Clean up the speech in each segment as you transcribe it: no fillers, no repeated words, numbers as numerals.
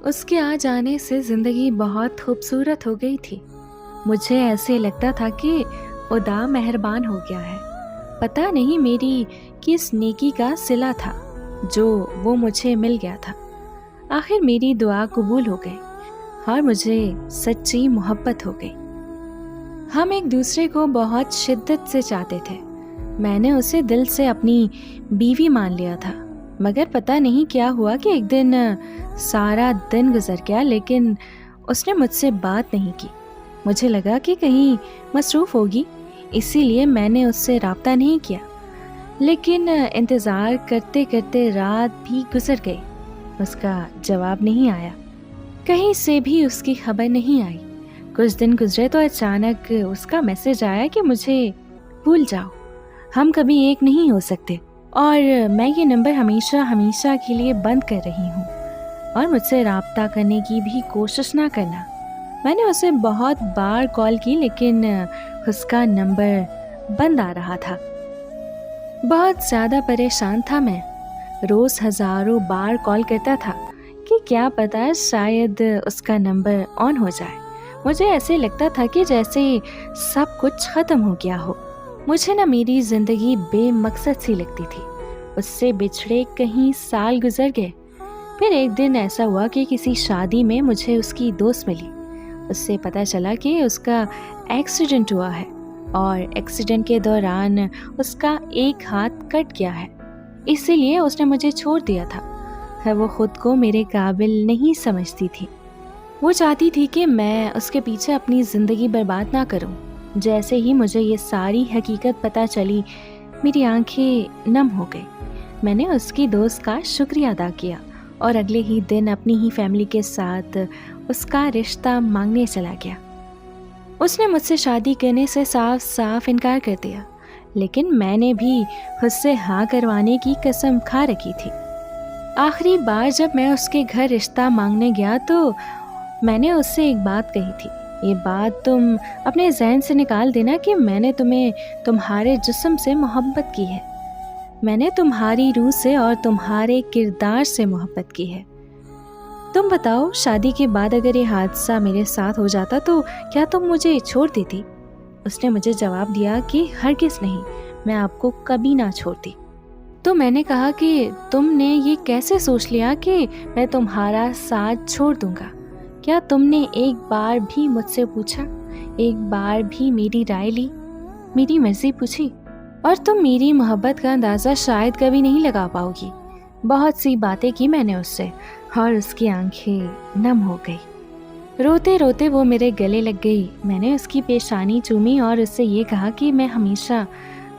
اس کے آ جانے سے زندگی بہت خوبصورت ہو گئی تھی۔ مجھے ایسے لگتا تھا کہ خدا مہربان ہو گیا ہے، پتہ نہیں میری کس نیکی کا صلہ تھا جو وہ مجھے مل گیا تھا۔ آخر میری دعا قبول ہو گئی اور مجھے سچی محبت ہو گئی۔ ہم ایک دوسرے کو بہت شدت سے چاہتے تھے۔ میں نے اسے دل سے اپنی بیوی مان لیا تھا، مگر پتہ نہیں کیا ہوا کہ ایک دن سارا دن گزر گیا لیکن اس نے مجھ سے بات نہیں کی۔ مجھے لگا کہ کہیں مصروف ہوگی، اسی لیے میں نے اس سے رابطہ نہیں کیا، لیکن انتظار کرتے کرتے رات بھی گزر گئی۔ اس کا جواب نہیں آیا، کہیں سے بھی اس کی خبر نہیں آئی۔ کچھ دن گزرے تو اچانک اس کا میسج آیا کہ مجھے بھول جاؤ، ہم کبھی ایک نہیں ہو سکتے، اور میں یہ نمبر ہمیشہ ہمیشہ کے لیے بند کر رہی ہوں، اور مجھ سے رابطہ کرنے کی بھی کوشش نہ کرنا۔ میں نے اسے بہت بار کال کی لیکن اس کا نمبر بند آ رہا تھا۔ بہت زیادہ پریشان تھا میں، روز ہزاروں بار کال کرتا تھا کہ کیا پتہ شاید اس کا نمبر آن ہو جائے۔ مجھے ایسے لگتا تھا کہ جیسے سب کچھ ختم ہو گیا ہو۔ مجھے نہ میری زندگی بے مقصد سی لگتی تھی۔ اس سے بچھڑے کہیں سال گزر گئے۔ پھر ایک دن ایسا ہوا کہ کسی شادی میں مجھے اس کی دوست ملی۔ اس سے پتہ چلا کہ اس کا ایکسیڈنٹ ہوا ہے اور ایکسیڈنٹ کے دوران اس کا ایک ہاتھ کٹ گیا ہے، اسی لیے اس نے مجھے چھوڑ دیا تھا۔ وہ خود کو میرے قابل نہیں سمجھتی تھی۔ وہ چاہتی تھی کہ میں اس کے پیچھے اپنی زندگی برباد نہ کروں۔ جیسے ہی مجھے یہ ساری حقیقت پتہ چلی، میری آنکھیں نم ہو گئی۔ میں نے اس کی دوست کا شکریہ ادا کیا اور اگلے ہی دن اپنی ہی فیملی کے ساتھ اس کا رشتہ مانگنے چلا گیا۔ اس نے مجھ سے شادی کرنے سے صاف صاف انکار کر دیا، لیکن میں نے بھی اس سے ہاں کروانے کی قسم کھا رکھی تھی۔ آخری بار جب میں اس کے گھر رشتہ مانگنے گیا تو میں نے اس سے ایک بات کہی تھی، یہ بات تم اپنے ذہن سے نکال دینا کہ میں نے تمہیں تمہارے جسم سے محبت کی ہے، میں نے تمہاری روح سے اور تمہارے کردار سے محبت کی ہے۔ تم بتاؤ، شادی کے بعد اگر یہ حادثہ میرے ساتھ ہو جاتا تو کیا تم مجھے چھوڑ دیتی؟ اس نے مجھے جواب دیا کہ ہرگز نہیں، میں آپ کو کبھی نہ چھوڑتی۔ تو میں نے کہا کہ تم نے یہ کیسے سوچ لیا کہ میں تمہارا ساتھ چھوڑ دوں گا؟ کیا تم نے ایک بار بھی مجھ سے پوچھا؟ ایک بار بھی میری رائے لی، میری مرضی پوچھی؟ اور تم میری محبت کا اندازہ شاید کبھی نہیں لگا پاؤ گی۔ بہت سی باتیں کی میں نے اس سے اور اس کی آنکھیں نم ہو گئی۔ روتے روتے وہ میرے گلے لگ گئی۔ میں نے اس کی پیشانی چومی اور اس سے یہ کہا کہ میں ہمیشہ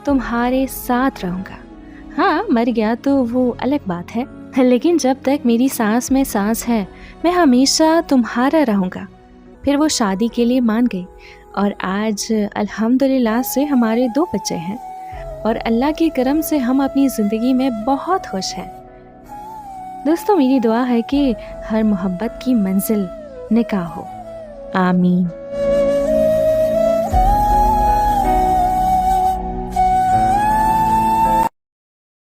تمہارے ساتھ رہوں گا۔ ہاں، مر گیا تو وہ الگ بات ہے، لیکن جب تک میری سانس میں سانس ہے میں ہمیشہ تمہارا رہوں گا۔ پھر وہ شادی کے لیے مان گئی اور آج الحمدللہ سے ہمارے 2 بچے ہیں، اور اللہ کے کرم سے ہم اپنی زندگی میں بہت خوش ہیں۔ دوستو، میری دعا ہے کہ ہر محبت کی منزل نکاح ہو۔ آمین۔